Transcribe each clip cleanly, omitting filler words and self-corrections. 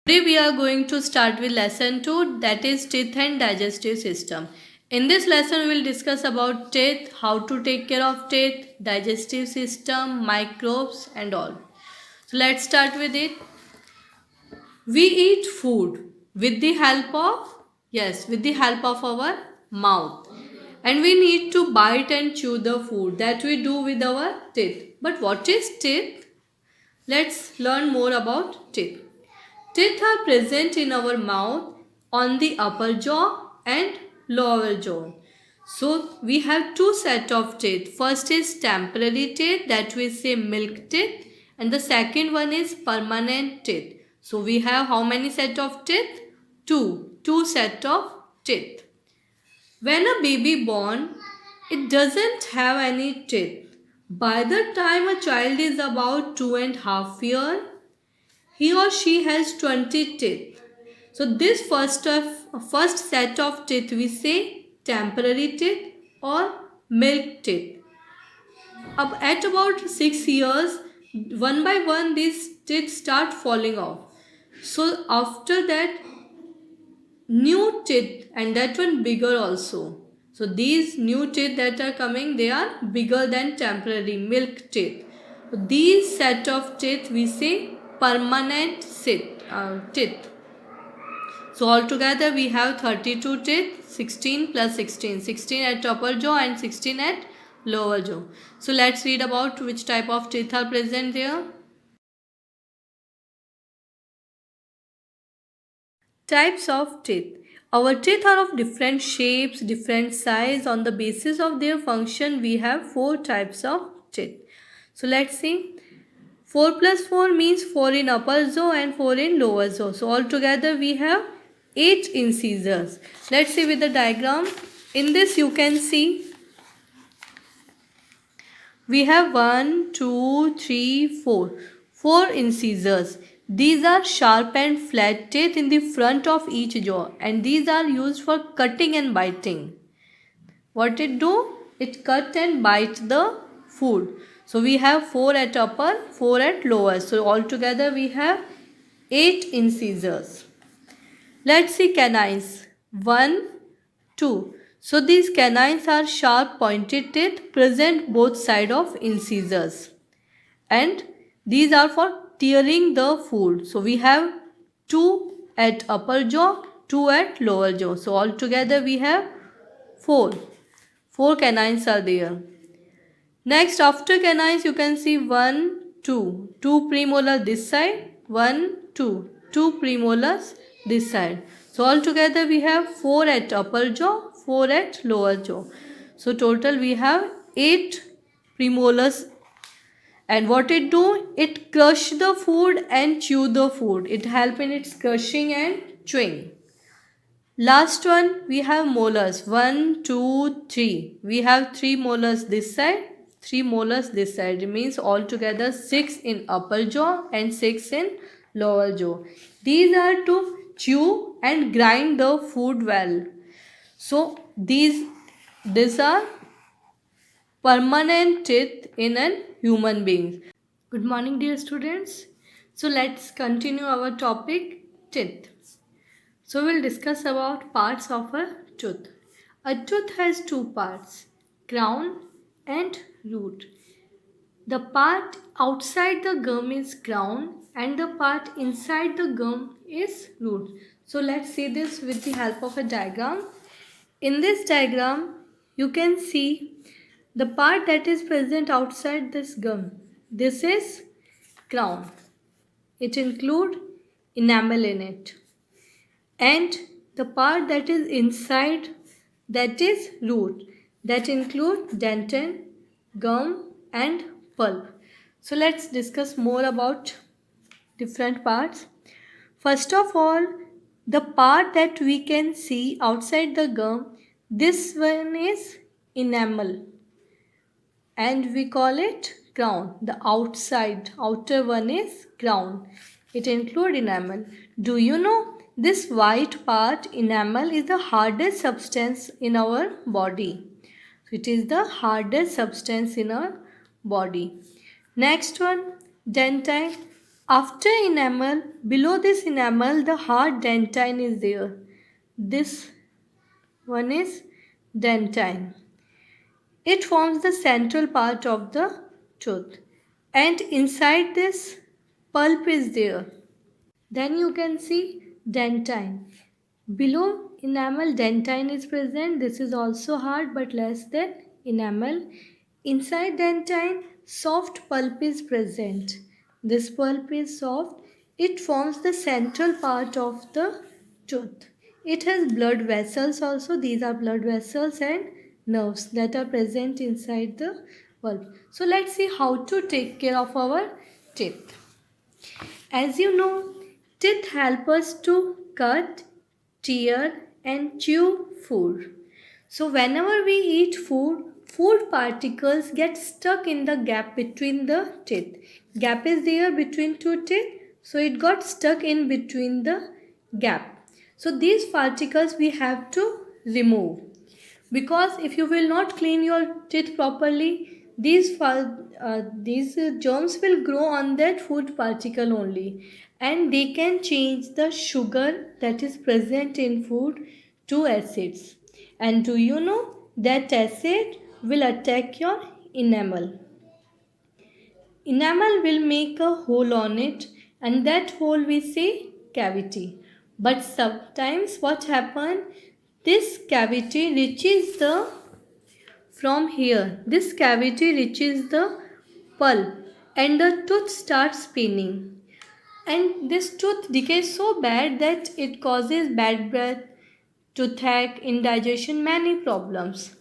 Today we are going to start with lesson 2, that is teeth and digestive system. In this lesson we will discuss about teeth, how to take care of teeth, digestive system, microbes and all. So let's start with it. We eat food with the help of, with the help of our mouth. And we need to bite and chew the food that we do with our teeth. But what is teeth? Let's learn more about teeth. Teeth are present in our mouth on the upper jaw and lower jaw. So we have two set of teeth. First is temporary teeth, that we say milk teeth, and the second one is permanent teeth. So we have how many set of teeth? Two set of teeth. When a baby born, it doesn't have any teeth. By the time a child is about 2.5 years, he or she has 20 teeth. So this first set of teeth we say temporary teeth or milk teeth. At about 6 years, one by one these teeth start falling off. So after that, new teeth, and that one bigger also. So these new teeth that are coming, they are bigger than temporary milk teeth. So these set of teeth we say permanent teeth. So altogether we have 32 teeth, 16 plus 16. 16 at upper jaw and 16 at lower jaw. So let's read about which type of teeth are present there. Types of teeth. Our teeth are of different shapes, different size. On the basis of their function, we have 4 types of teeth. So let's see. 4 plus 4 means 4 in upper jaw and 4 in lower jaw. So altogether we have 8 incisors. Let's see with the diagram. In this you can see we have 1, 2, 3, 4. 4 incisors. These are sharp and flat teeth in the front of each jaw, and these are used for cutting and biting. What it do? It cut and bite the food. So we have 4 at upper, 4 at lower. So altogether we have 8 incisors. Let's see canines. 1, 2. So these canines are sharp pointed teeth present both side of incisors. And these are for tearing the food. So we have 2 at upper jaw, 2 at lower jaw. So altogether we have 4. 4 canines are there. Next, after canines you can see 1, 2. 2 premolar this side, 1, 2. 2 premolars this side. So altogether we have 4 at upper jaw, 4 at lower jaw. So total we have 8 premolars. And what it do? It crush the food and chew the food. It help in its crushing and chewing. Last one, we have molars. 1, 2, 3. We have 3 molars this side, 3 molars this side. It means altogether 6 in upper jaw and 6 in lower jaw. These are to chew and grind the food well. So these are permanent teeth in a human being. Good morning, dear students. So let's continue our topic, teeth. So we'll discuss about parts of a tooth. A tooth has 2 parts, crown and root. The part outside the gum is crown and the part inside the gum is root. So let's see this with the help of a diagram. In this diagram, you can see the part that is present outside this gum. This is crown. It includes enamel in it. And the part that is inside, that is root. That includes dentin, gum and pulp. So let's discuss more about different parts. First of all, the part that we can see outside the gum, this one is enamel and we call it crown. The outer one is crown. It includes enamel. Do you know this white part, enamel, is the hardest substance in our body. It is the hardest substance in our body. Next one, dentine. After enamel, below this enamel, the hard dentine is there. This one is dentine. It forms the central part of the tooth. And inside this, pulp is there. Then you can see dentine. Below enamel, dentine is present. This is also hard but less than enamel. Inside dentine, soft pulp is present. This pulp is soft. It forms the central part of the tooth. It has blood vessels also. These are blood vessels and nerves that are present inside the pulp. So let's see how to take care of our teeth. As you know, teeth help us to cut, tear, and chew food. So, whenever we eat food, food particles get stuck in the gap between the teeth. Gap is there between two teeth, so it got stuck in between the gap. So, these particles we have to remove, because if you will not clean your teeth properly, these germs will grow on that food particle only, and they can change the sugar that is present in food to acids. And do you know that acid will attack your enamel? Enamel will make a hole on it, and that hole we say cavity. But sometimes what happen? This cavity reaches the from here. This cavity reaches the pulp, and the tooth starts spinning. And this tooth decays so bad that it causes bad breath, toothache, indigestion, many problems.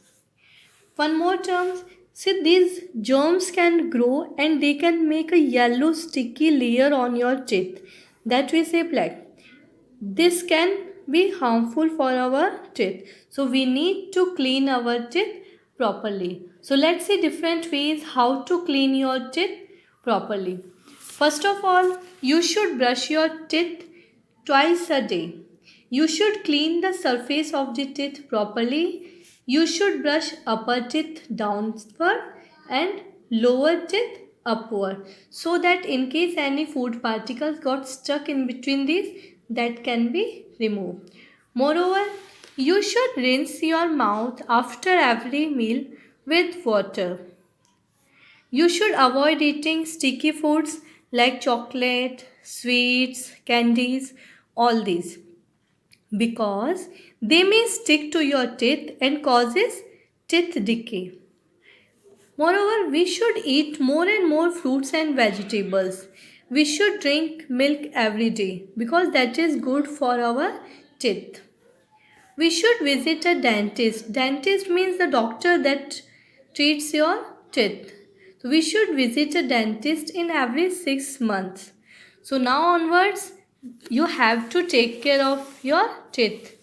One more term, see, these germs can grow and they can make a yellow sticky layer on your teeth, that we say plaque. This can be harmful for our teeth. So we need to clean our teeth properly. So let's see different ways how to clean your teeth properly. First of all, you should brush your teeth twice a day. You should clean the surface of the teeth properly. You should brush upper teeth downward and lower teeth upward, so that in case any food particles got stuck in between these, that can be removed. Moreover, you should rinse your mouth after every meal with water. You should avoid eating sticky foods like chocolate, sweets, candies, all these, because they may stick to your teeth and causes teeth decay. Moreover, we should eat more and more fruits and vegetables. We should drink milk every day because that is good for our teeth. We should visit a dentist. Dentist means the doctor that treats your teeth. So we should visit a dentist in every 6 months. So now onwards, you have to take care of your teeth.